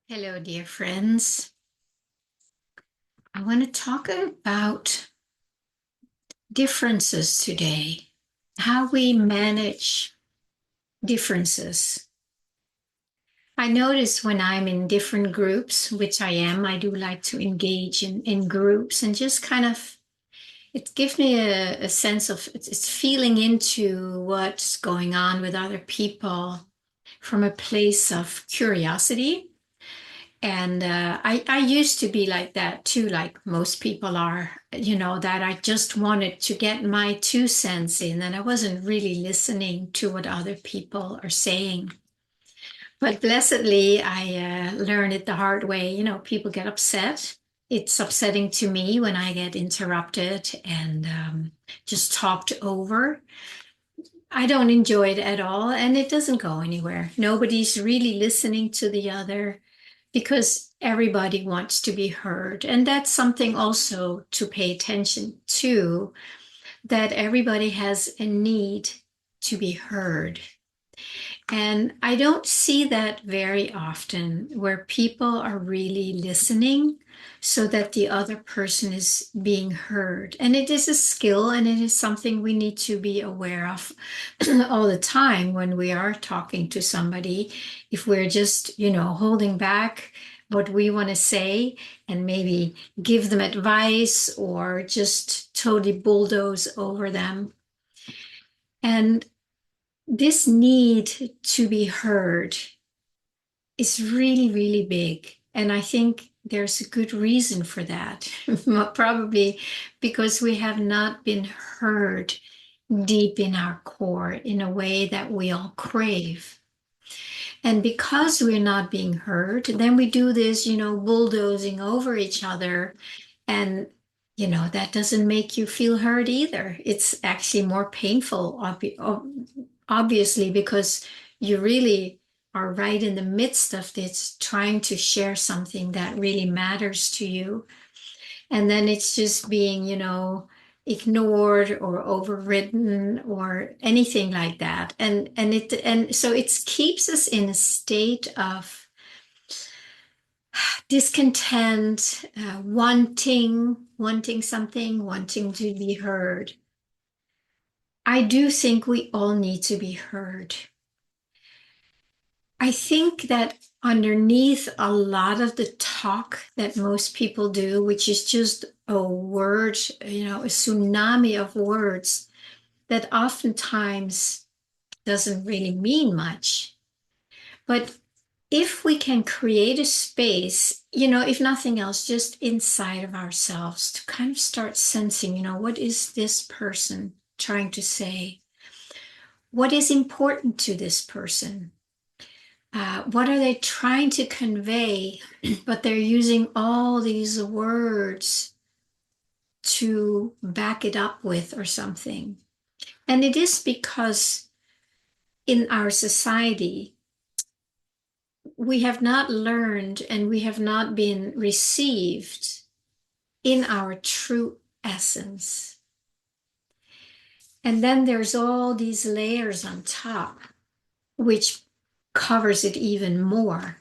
Hello, dear friends. I want to talk about differences today, how we manage differences. I notice when I'm in different groups, which I am, I do like to engage in groups and just kind of, it gives me a sense of it's feeling into what's going on with other people from a place of curiosity. And I used to be like that too, like most people are, that I just wanted to get my 2 cents in, and I wasn't really listening to what other people are saying. But blessedly, I learned it the hard way. People get upset. It's upsetting to me when I get interrupted and just talked over. I don't enjoy it at all, and it doesn't go anywhere. Nobody's really listening to the other because everybody wants to be heard. And that's something also to pay attention to, that everybody has a need to be heard. And I don't see that very often where people are really listening so that the other person is being heard. And it is a skill and it is something we need to be aware of all the time when we are talking to somebody. If we're just, holding back what we want to say and maybe give them advice or just totally bulldoze over them. And this need to be heard is really, really big. And I think there's a good reason for that. Probably because we have not been heard deep in our core in a way that we all crave. And because we're not being heard, then we do this, bulldozing over each other. And, that doesn't make you feel heard either. It's actually more painful, obviously, because you really are right in the midst of this, trying to share something that really matters to you. And then it's just being, ignored or overridden or anything like that. And so it keeps us in a state of discontent, wanting something, wanting to be heard. I do think we all need to be heard. I think that underneath a lot of the talk that most people do, which is just a word, a tsunami of words that oftentimes doesn't really mean much. But if we can create a space, if nothing else, just inside of ourselves to kind of start sensing, what is this person trying to say? What is important to this person? What are they trying to convey? But they're using all these words to back it up with or something. And it is because in our society, we have not learned and we have not been received in our true essence. And then there's all these layers on top, which covers it even more.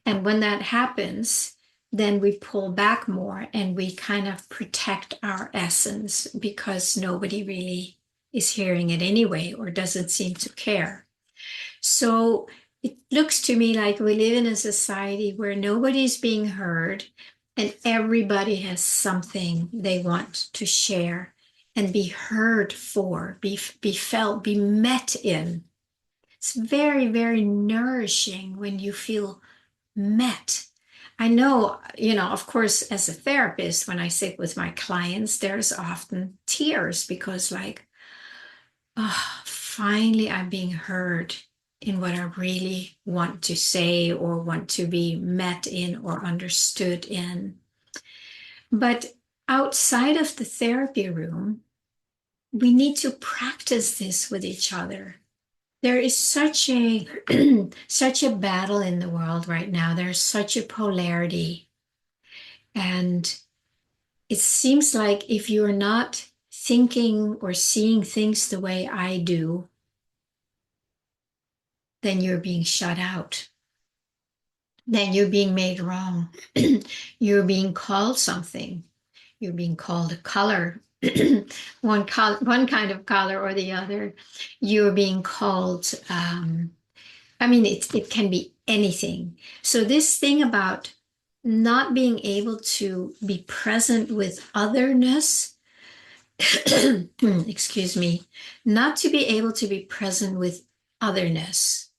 And when that happens, then we pull back more and we kind of protect our essence because nobody really is hearing it anyway or doesn't seem to care. So it looks to me like we live in a society where nobody's being heard and everybody has something they want to share and be heard for, be felt, be met in. It's very, very nourishing when you feel met. I know, of course, as a therapist, when I sit with my clients, there's often tears because, like, oh, finally I'm being heard in what I really want to say or want to be met in or understood in. But outside of the therapy room, we need to practice this with each other. There is such a such a battle in the world right now. There's such a polarity. And it seems like if you're not thinking or seeing things the way I do, then you're being shut out. then you're being made wrong. You're being called something. You're being called a color, one kind of color or the other. You're being called, I mean, it can be anything. So this thing about not being able to be present with otherness, excuse me, not to be able to be present with otherness.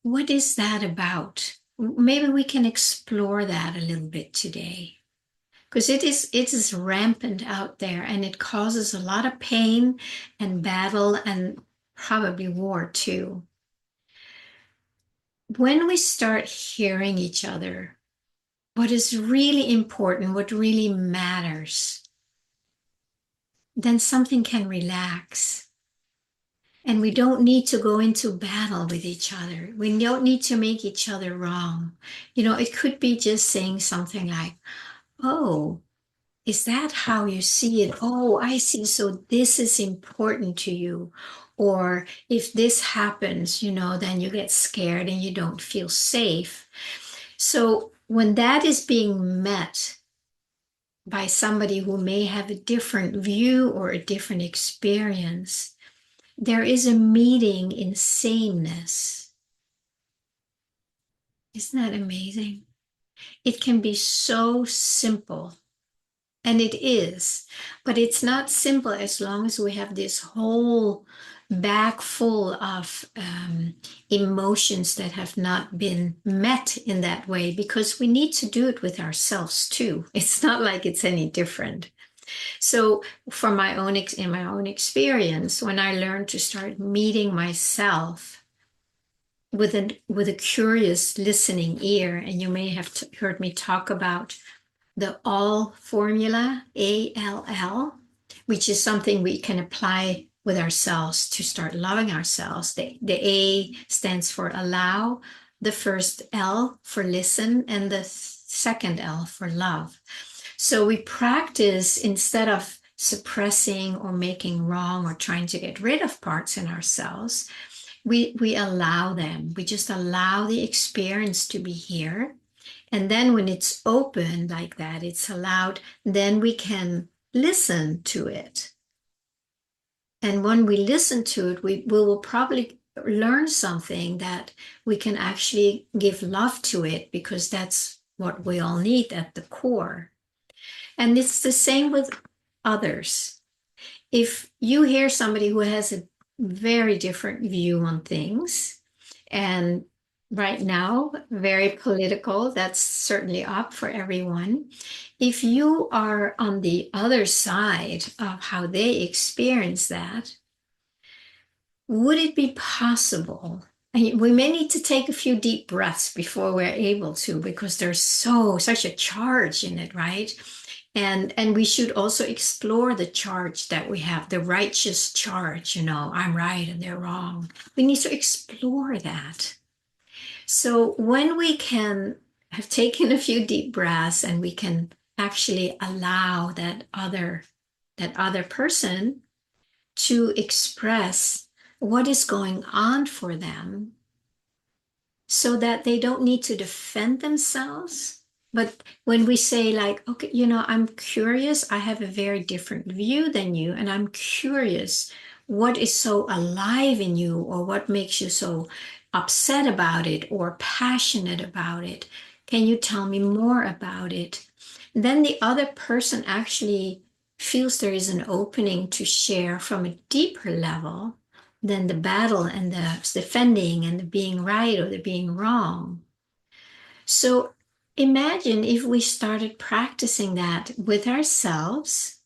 What is that about? Maybe we can explore that a little bit today. Because it is rampant out there and it causes a lot of pain and battle and probably war too. When we start hearing each other, what is really important, what really matters, then something can relax. And we don't need to go into battle with each other. We don't need to make each other wrong. It could be just saying something like, oh, is that how you see it? Oh, I see. So this is important to you. Or if this happens, then you get scared and you don't feel safe. So when that is being met by somebody who may have a different view or a different experience, there is a meeting in sameness. Isn't that amazing? It can be so simple. And it is, but it's not simple as long as we have this whole bag full of emotions that have not been met in that way, because we need to do it with ourselves too. It's not like it's any different. So, in my own experience, when I learned to start meeting myself with a curious listening ear, and you may have heard me talk about the all formula, ALL, which is something we can apply with ourselves to start loving ourselves. The A stands for allow, the first L for listen, and the second L for love. So we practice, instead of suppressing or making wrong or trying to get rid of parts in ourselves, we allow them. We just allow the experience to be here. And then when it's open like that, it's allowed, then we can listen to it. And when we listen to it, we will probably learn something that we can actually give love to it, because that's what we all need at the core. And it's the same with others. If you hear somebody who has a very different view on things, and right now, very political, that's certainly up for everyone. If you are on the other side of how they experience that, would it be possible? And we may need to take a few deep breaths before we're able to, because there's such a charge in it, right? And we should also explore the charge that we have, the righteous charge, I'm right and they're wrong. We need to explore that. So when we can have taken a few deep breaths and we can actually allow that other person to express what is going on for them, so that they don't need to defend themselves. But when we say like, okay, I'm curious, I have a very different view than you, and I'm curious what is so alive in you, or what makes you so upset about it or passionate about it. Can you tell me more about it? Then the other person actually feels there is an opening to share from a deeper level than the battle and the defending and the being right or the being wrong. So imagine if we started practicing that with ourselves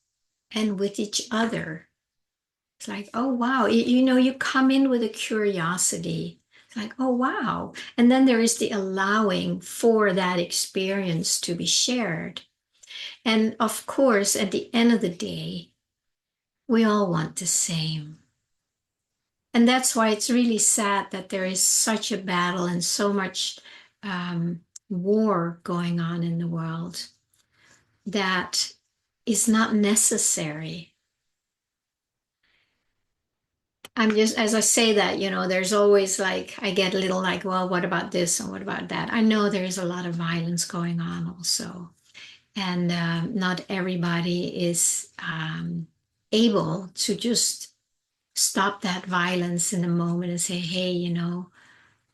and with each other. It's like, oh, wow, you come in with a curiosity. It's like, oh, wow. And then there is the allowing for that experience to be shared. And of course, at the end of the day, we all want the same. And that's why it's really sad that there is such a battle and so much war going on in the world that is not necessary. I'm just, as I say that, there's always like, I get a little like, well, what about this and what about that? I know there's a lot of violence going on also. And not everybody is able to just stop that violence in the moment and say, hey,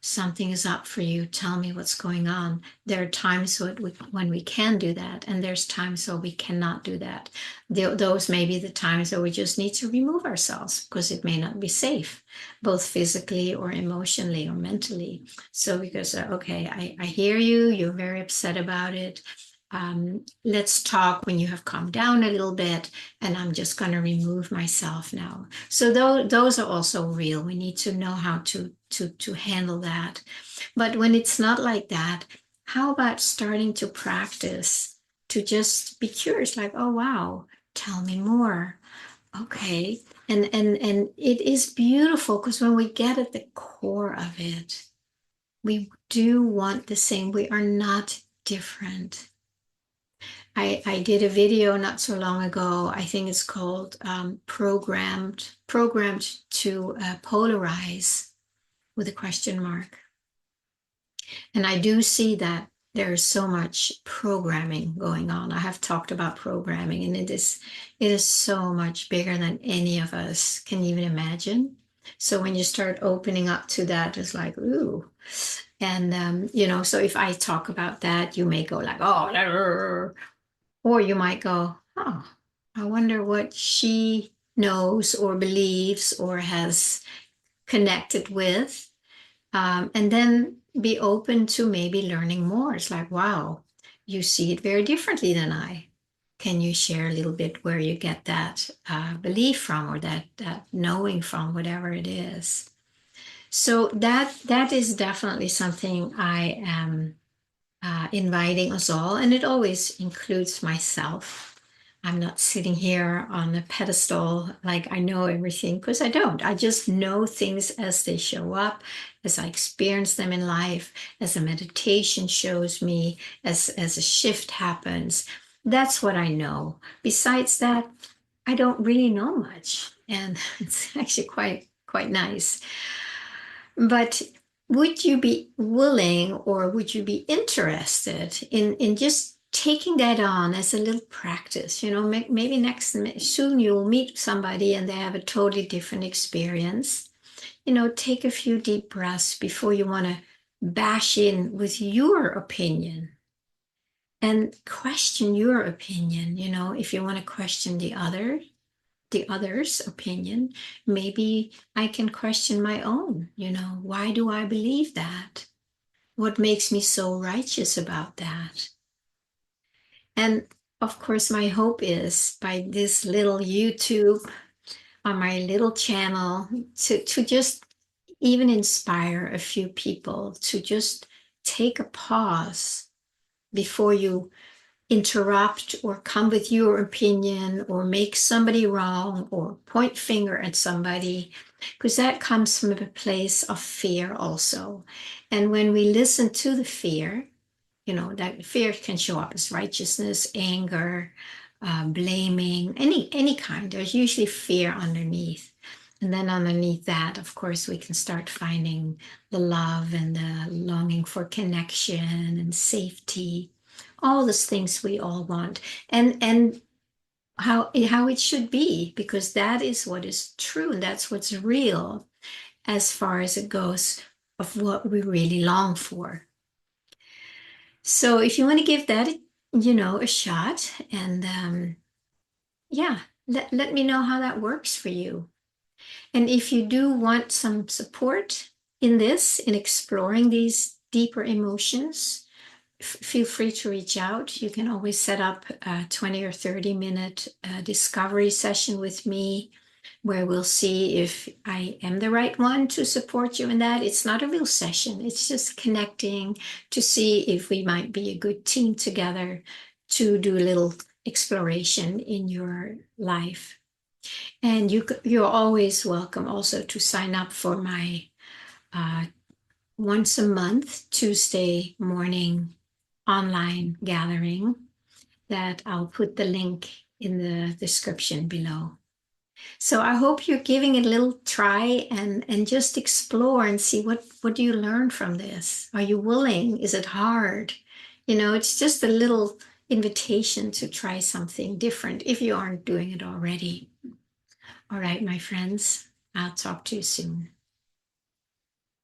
something is up for you. Tell me what's going on. There are times when we can do that, and there's times where we cannot do that. Those may be the times that we just need to remove ourselves because it may not be safe, both physically or emotionally or mentally. So because, okay, I hear you, you're very upset about it. Let's talk when you have calmed down a little bit, and I'm just going to remove myself now. So those are also real. We need to know how to handle that. But when it's not like that, how about starting to practice to just be curious, like, oh wow, tell me more. Okay. And it is beautiful because when we get at the core of it, we do want the same. We are not different. I did a video not so long ago. I think it's called Programmed to Polarize with a question mark. And I do see that there's so much programming going on. I have talked about programming, and it is so much bigger than any of us can even imagine. So when you start opening up to that, it's like, ooh. And so if I talk about that, you may go like, oh, or you might go, oh, I wonder what she knows or believes or has connected with. And then be open to maybe learning more. It's like, wow, you see it very differently than I. Can you share a little bit where you get that belief from or that knowing from, whatever it is? So that is definitely something I am inviting us all, and it always includes myself. I'm not sitting here on a pedestal like I know everything, because I don't. I just know things as they show up, as I experience them in life, as a meditation shows me, as a shift happens. That's what I know. Besides that, I don't really know much, and it's actually quite nice. But would you be willing or would you be interested in just taking that on as a little practice? Maybe soon you'll meet somebody and they have a totally different experience. Take a few deep breaths before you want to bash in with your opinion and question your opinion. If you want to question the other's opinion, maybe I can question my own. Why do I believe that? What makes me so righteous about that? And of course, my hope is by this little YouTube on my little channel to just even inspire a few people to just take a pause before you interrupt or come with your opinion or make somebody wrong or point finger at somebody, because that comes from a place of fear also. And when we listen to the fear, that fear can show up as righteousness, anger, blaming, any kind. There's usually fear underneath. And then underneath that, of course, we can start finding the love and the longing for connection and safety, all those things we all want, and how it should be, because that is what is true and that's what's real as far as it goes of what we really long for. So if you want to give that, a shot, and yeah, let me know how that works for you. And if you do want some support in exploring these deeper emotions, feel free to reach out. You can always set up a 20 or 30-minute discovery session with me where we'll see if I am the right one to support you in that. It's not a real session. It's just connecting to see if we might be a good team together to do a little exploration in your life. And you're always welcome also to sign up for my once a month Tuesday morning online gathering that I'll put the link in the description below. So I hope you're giving it a little try and just explore and see what do you learn from this? Are you willing? Is it hard? It's just a little invitation to try something different if you aren't doing it already. All right, my friends, I'll talk to you soon.